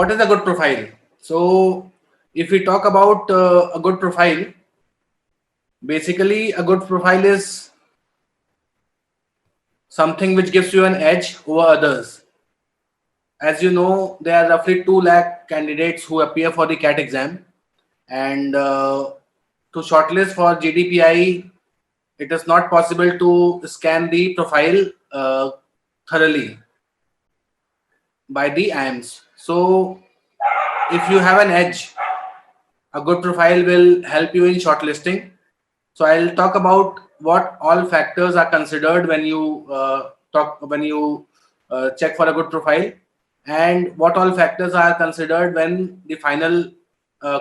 what is a good profile? So if we talk about a good profile, basically a good profile is something which gives you an edge over others. As you know, there are roughly 2 lakh candidates who appear for the CAT exam, and to shortlist for GDPI, it is not possible to scan the profile thoroughly by the IIMs. So if you have an edge, a good profile will help you in shortlisting. So I'll talk about what all factors are considered when you check for a good profile, and what all factors are considered when the final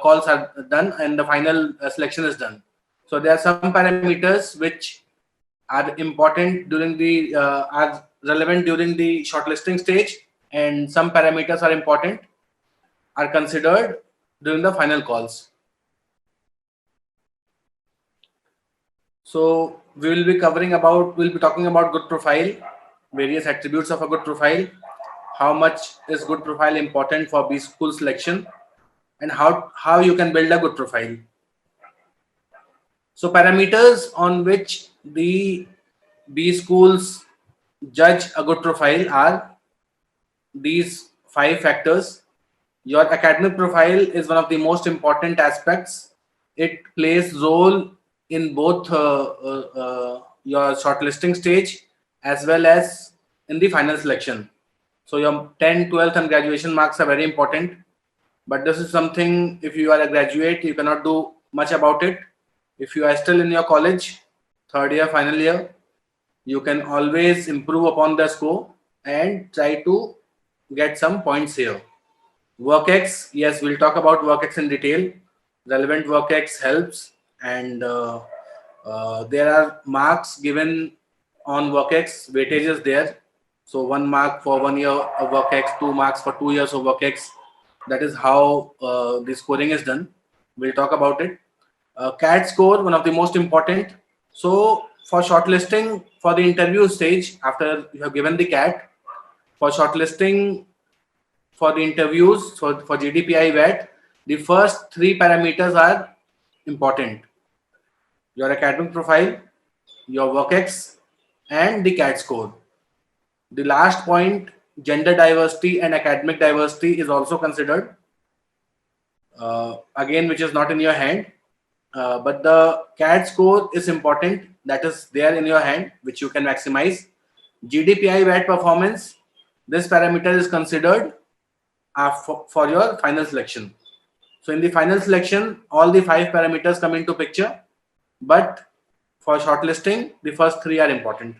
calls are done and the final selection is done. So there are some parameters which are important during the are relevant during the shortlisting stage, and some parameters are important are considered during the final calls. So we'll be talking about good profile, various attributes of a good profile, how much is good profile important for B school selection, and how you can build a good profile. So parameters on which the B schools judge a good profile are these 5 factors. Your academic profile is one of the most important aspects. It plays role in both your shortlisting stage as well as in the final selection. So your 10th, 12th and graduation marks are very important. But this is something, if you are a graduate, you cannot do much about it. If you are still in your college, 3rd year, final year, you can always improve upon the score and try to get some points here. WorkX, yes, we'll talk about WorkX in detail. Relevant WorkX helps, and there are marks given on WorkX, weightages there. So 1 mark for 1 year of WorkX, 2 marks for 2 years of WorkX. That is how the scoring is done. We'll talk about it. CAT score, one of the most important. So for shortlisting for the interview stage, after you have given the CAT, for shortlisting for the interviews, so for GDPI VET, the first 3 parameters are important: your academic profile, your WorkX, and the CAT score. The last point, gender diversity and academic diversity, is also considered. Again, which is not in your hand, but the CAT score is important. That is there in your hand, which you can maximize. GDPI VET performance, this parameter is considered for your final selection. So in the final selection, all the 5 parameters come into picture, but for shortlisting, the first 3 are important.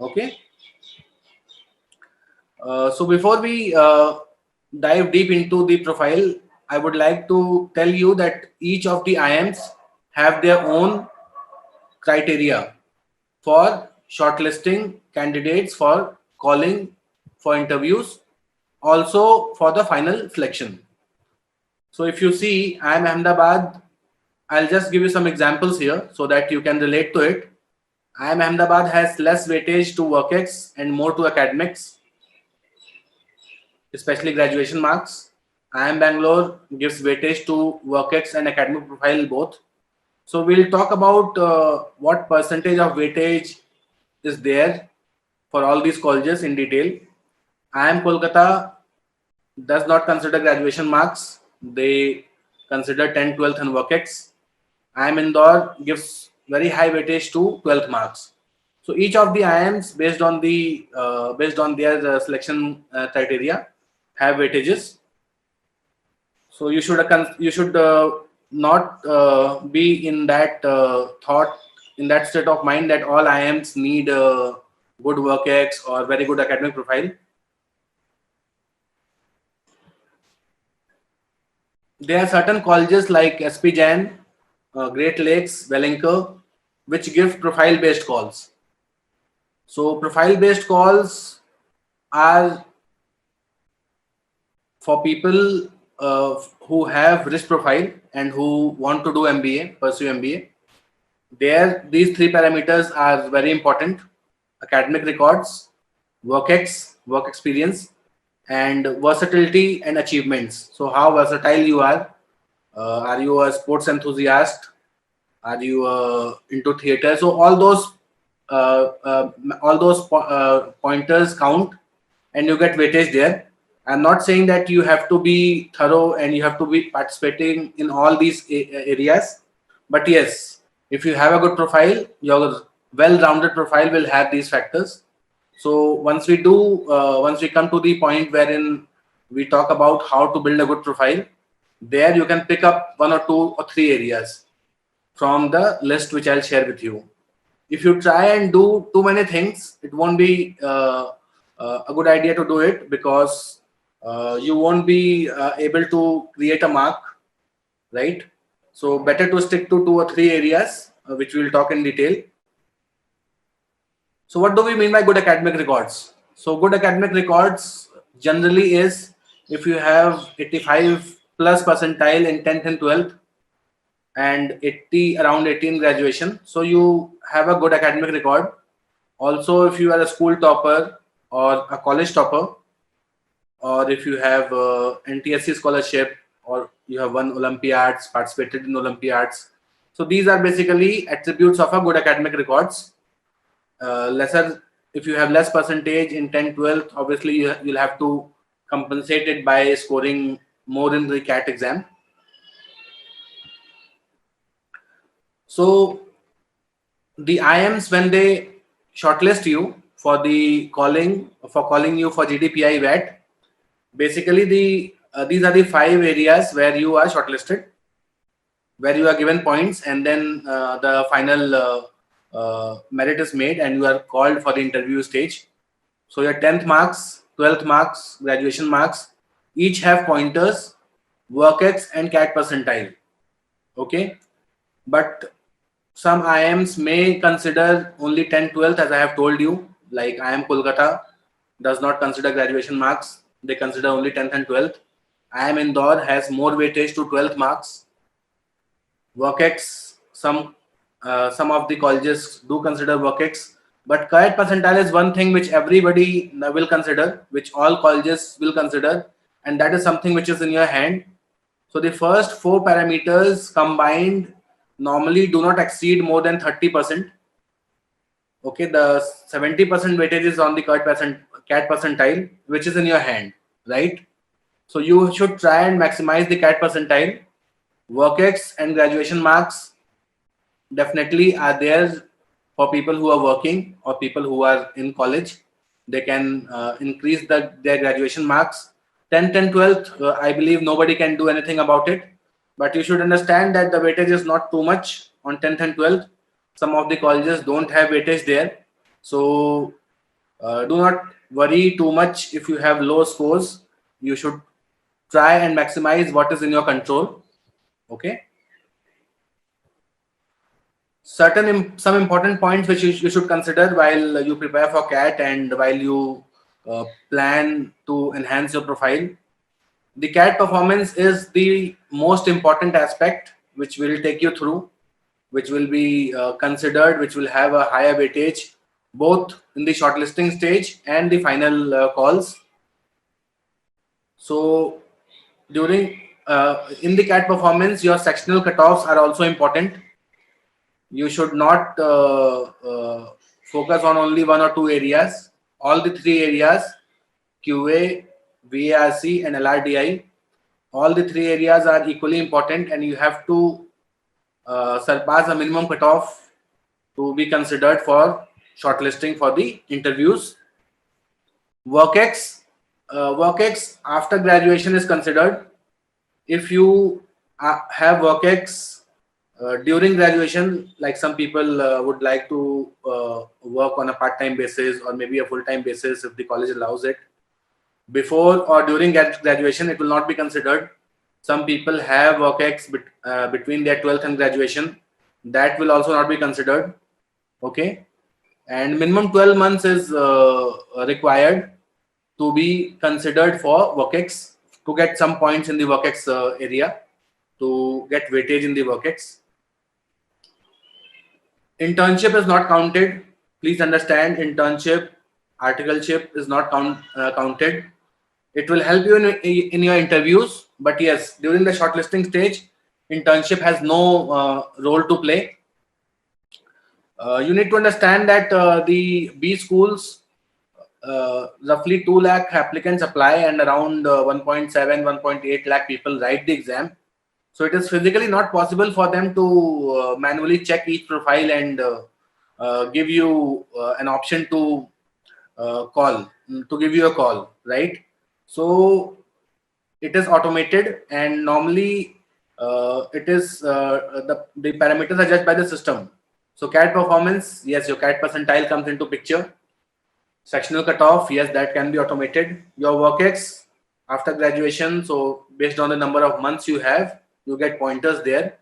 Okay. So before we dive deep into the profile, I would like to tell you that each of the IIMs have their own criteria for shortlisting candidates for calling for interviews, also for the final selection. So if you see IIM Ahmedabad, I'll just give you some examples here so that you can relate to it. IIM Ahmedabad has less weightage to WorkX and more to academics, especially graduation marks. IIM Bangalore gives weightage to WorkX and academic profile both. So we'll talk about what percentage of weightage is there for all these colleges in detail. IIM Kolkata does not consider graduation marks. They consider 10th, 12th and WorkX. IIM Indore gives very high weightage to 12th marks. So each of the IIMs, based on their selection criteria, have weightages. So you should not be in that in that state of mind that all IIMs need good WorkX or very good academic profile. There are certain colleges like SP Jain, Great Lakes, Wellinker, which give profile-based calls. So profile-based calls are for people who have risk profile and who want to do MBA, pursue MBA. There, these 3 parameters are very important: academic records, WorkX, work experience, and versatility and achievements. So how versatile you are you a sports enthusiast, are you into theater? So all those pointers count, and you get weightage there. I'm not saying that you have to be thorough and you have to be participating in all these areas, but yes, if you have a good profile, your well-rounded profile will have these factors. So once we come to the point wherein we talk about how to build a good profile, there you can pick up one or two or three areas from the list which I'll share with you. If you try and do too many things, it won't be a good idea to do it, because you won't be able to create a mark, right? So better to stick to two or three areas, which we'll talk in detail. So what do we mean by good academic records? So good academic records generally is if you have 85 plus percentile in 10th and 12th, and 80 around 18 graduation, so you have a good academic record. Also, if you are a school topper or a college topper, or if you have NTSC scholarship, or you have won Olympiads, participated in Olympiads, so these are basically attributes of a good academic records. Lesser, if you have less percentage in 10 12th, obviously you'll have to compensate it by scoring more in the CAT exam. So the IIMs, when they shortlist you for calling you for GDPI VAT, basically these are the 5 areas where you are shortlisted, where you are given points, and then the final merit is made and you are called for the interview stage. So your 10th marks, 12th marks, graduation marks, each have pointers, workx and CAT percentile. Okay, but some IIMs may consider only 10 12th, as I have told you. Like IIM Kolkata does not consider graduation marks, they consider only 10th and 12th. IIM Indore has more weightage to 12th marks. Workx, some of the colleges do consider workx, but CAT percentile is one thing which everybody will consider, which all colleges will consider, and that is something which is in your hand. So the first 4 parameters combined normally do not exceed more than 30%. Okay, the 70% weightage is on the CAT percentile, which is in your hand, right? So you should try and maximize the CAT percentile. Workx and graduation marks definitely are there for people who are working or people who are in college. They can increase their graduation marks. 10th and 12th, I believe nobody can do anything about it. But you should understand that the weightage is not too much on 10th and 12th. Some of the colleges don't have weightage there. So do not worry too much if you have low scores. You should try and maximize what is in your control. Okay. Some important points which you should consider while you prepare for CAT and while you plan to enhance your profile. The CAT performance is the most important aspect which will take you through, which will be considered, which will have a higher weightage both in the shortlisting stage and the final calls. So during in the CAT performance, your sectional cutoffs are also important. You should not focus on only one or two areas. All the 3 areas, QA, VARC and LRDI, all the 3 areas are equally important, and you have to surpass a minimum cutoff to be considered for shortlisting for the interviews. Workx after graduation is considered. If you have workx during graduation, like some people would like to work on a part-time basis or maybe a full-time basis if the college allows it. Before or during graduation, it will not be considered. Some people have workx between their 12th and graduation. That will also not be considered. Okay. And minimum 12 months is required to be considered for workx, to get some points in the workx area, to get weightage in the workx. Internship is not counted. Please understand, internship, articleship is not counted. It will help you in your interviews. But yes, during the shortlisting stage, internship has no role to play. You need to understand that the B schools, roughly 2 lakh applicants apply and around 1.7, 1.8 lakh people write the exam. So it is physically not possible for them to manually check each profile and give you an option to give you a call, right? So it is automated, and normally it is the parameters are judged by the system. So CAT performance, yes, your CAT percentile comes into picture. Sectional cutoff, yes, that can be automated. Your work-ex after graduation, so based on the number of months you have, you get pointers there.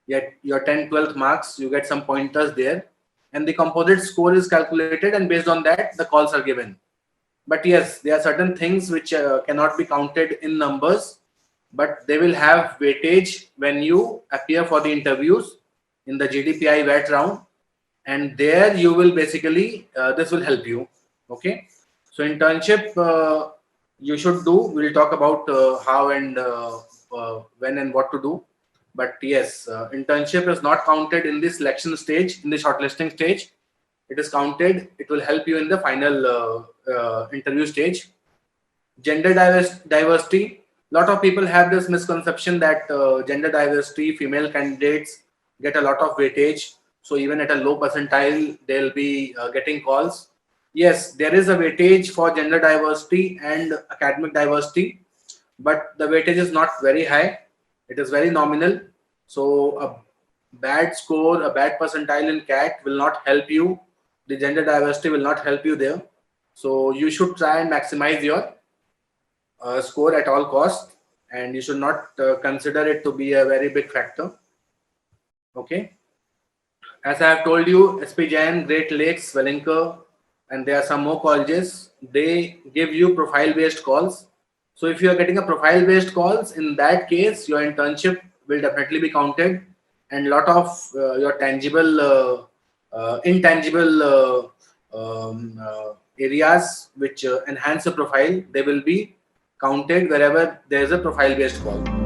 Yet your 10th, 12th marks, you get some pointers there. And the composite score is calculated, and based on that, the calls are given. But yes, there are certain things which cannot be counted in numbers, but they will have weightage when you appear for the interviews in the GDPI VAT round, and there you will basically this will help you. Okay, so internship you should do. We'll talk about how and when and what to do. But yes, internship is not counted in the selection stage, in the shortlisting stage. It is counted. It will help you in the final interview stage. Gender diversity. A lot of people have this misconception that gender diversity, female candidates get a lot of weightage. So even at a low percentile, they'll be getting calls. Yes, there is a weightage for gender diversity and academic diversity, but the weightage is not very high. It is very nominal. So a bad score, a bad percentile in CAT will not help you. The gender diversity will not help you there. So you should try and maximize your score at all costs, and you should not consider it to be a very big factor. Okay. As I have told you, SP Jain, Great Lakes, Wellinker, and there are some more colleges. They give you profile-based calls. So if you are getting a profile-based calls, in that case, your internship will definitely be counted, and a lot of your intangible areas which enhance the profile, they will be counted wherever there is a profile-based call.